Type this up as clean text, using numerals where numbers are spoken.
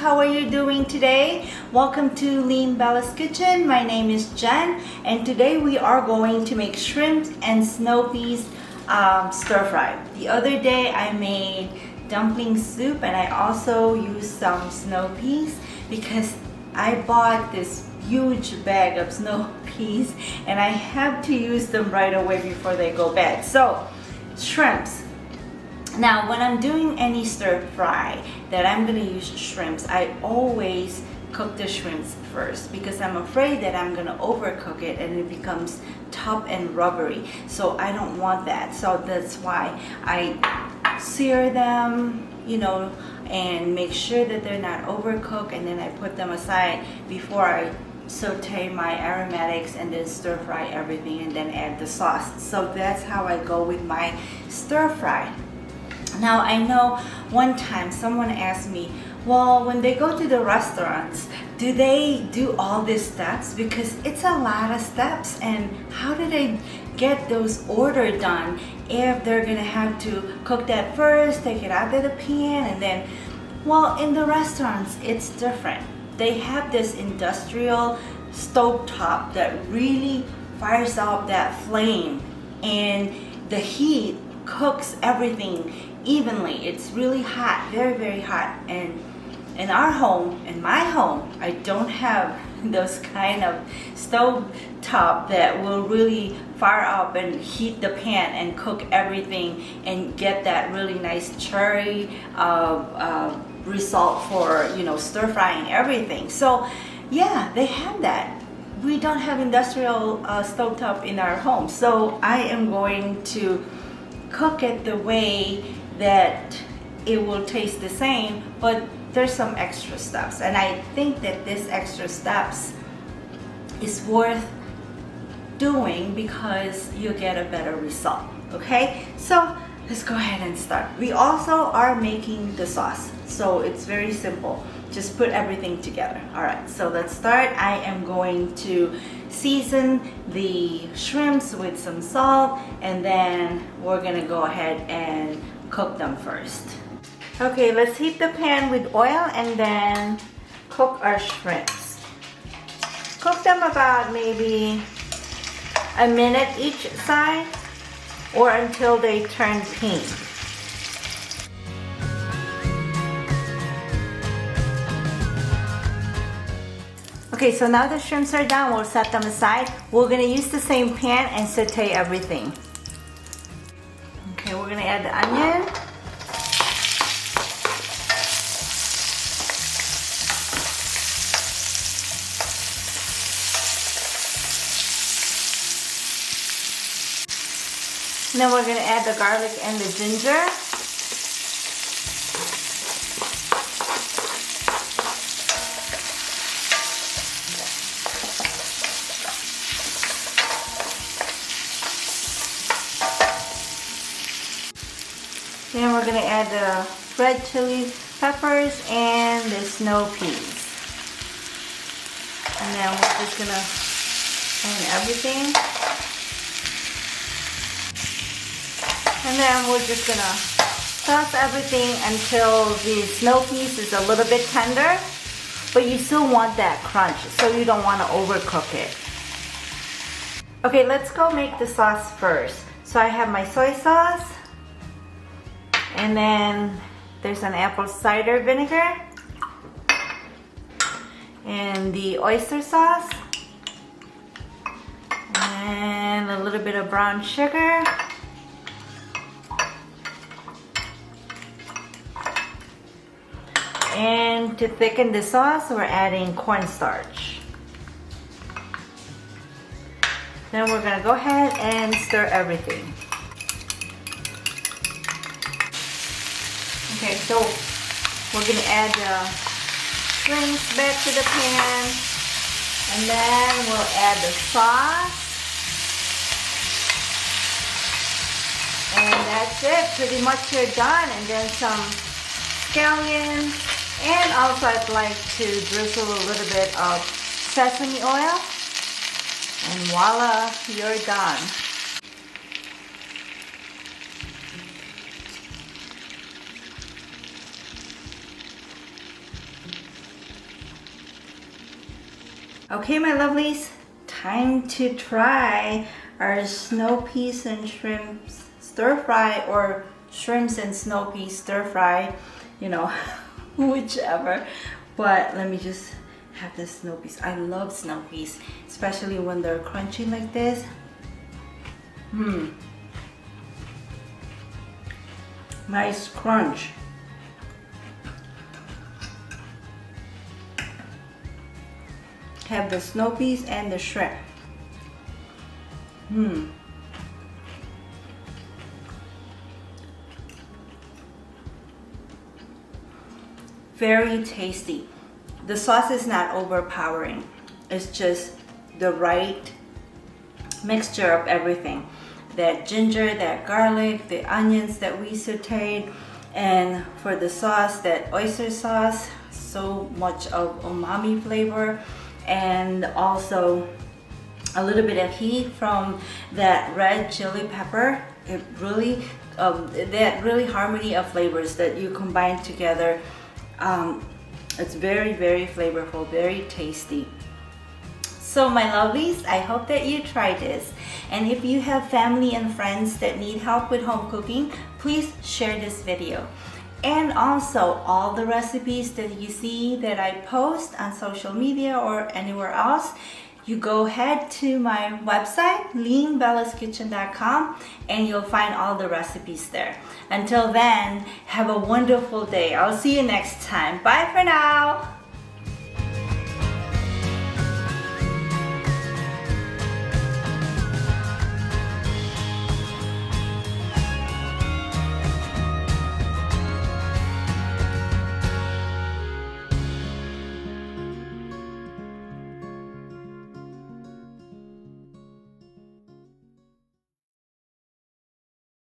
how are you doing today? Welcome to Lean Bella's Kitchen. My name is Jen, and today we are going to make shrimp and snow peas stir fry. The other day I made dumpling soup, and I also used some snow peas because I bought this huge bag of snow peas and I have to use them right away before they go bad. So shrimps. Now when I'm doing any stir fry that I'm going to use shrimps, I always cook the shrimps first because I'm afraid that I'm going to overcook it and it becomes tough and rubbery. So I don't want that. So that's why I sear them, and make sure that they're not overcooked, and then I put them aside before I saute my aromatics and then stir fry everything and then add the sauce. So that's how I go with my stir fry. Now I know one time someone asked me, well, when they go to the restaurants, do they do all these steps? Because it's a lot of steps, and how do they get those orders done if they're gonna have to cook that first, take it out of the pan, and then, well, in the restaurants it's different. They have this industrial stove top that really fires up that flame, and the heat cooks everything evenly. It's really hot, very, very hot. And in our home, in my home, I don't have those kind of stove top that will really fire up and heat the pan and cook everything and get that really nice cherry result for stir frying everything. So yeah, they have that. We don't have industrial stove top in our home, so I am going to cook it the way that it will taste the same, but there's some extra steps, and I think that this extra steps is worth doing because you get a better result. Okay, so let's go ahead and start. We also are making the sauce, so it's very simple. Just put everything together. All right, so let's start. I am going to season the shrimps with some salt, and then we're gonna go ahead and cook them first. Okay, let's heat the pan with oil and then cook our shrimps. Cook them about maybe a minute each side or until they turn pink. Okay, so now the shrimps are done, we'll set them aside. We're gonna use the same pan and saute everything. Okay, we're gonna add the onion. And then we're gonna add the garlic and the ginger. Then we're going to add the red chili peppers and the snow peas. And then we're just going to turn everything. And then we're just going to toss everything until the snow peas is a little bit tender. But you still want that crunch, so you don't want to overcook it. Okay, let's go make the sauce first. So I have my soy sauce. And then there's an apple cider vinegar and the oyster sauce and a little bit of brown sugar and to thicken the sauce we're adding cornstarch. Then we're gonna go ahead and stir everything. Okay, so we're going to add the shrimps back to the pan, and then we'll add the sauce, and that's it. Pretty much you're done. And then some scallions, and also I'd like to drizzle a little bit of sesame oil, and voila, you're done. Okay, my lovelies, time to try our snow peas and shrimps stir fry, or shrimps and snow peas stir fry, you know, whichever. But let me just have the snow peas. I love snow peas, especially when they're crunchy like this. Nice crunch. Have the snow peas and the shrimp. Very tasty. The sauce is not overpowering. It's just the right mixture of everything. That ginger, that garlic, the onions that we sauteed, and for the sauce, that oyster sauce, so much of umami flavor, and also a little bit of heat from that red chili pepper. It really, that really harmony of flavors that you combine together. It's very, very flavorful, very tasty. So my lovelies, I hope that you try this. And if you have family and friends that need help with home cooking, please share this video. And also, all the recipes that you see that I post on social media or anywhere else, you go ahead to my website, leanbellaskitchen.com, and you'll find all the recipes there. Until then, have a wonderful day. I'll see you next time. Bye for now.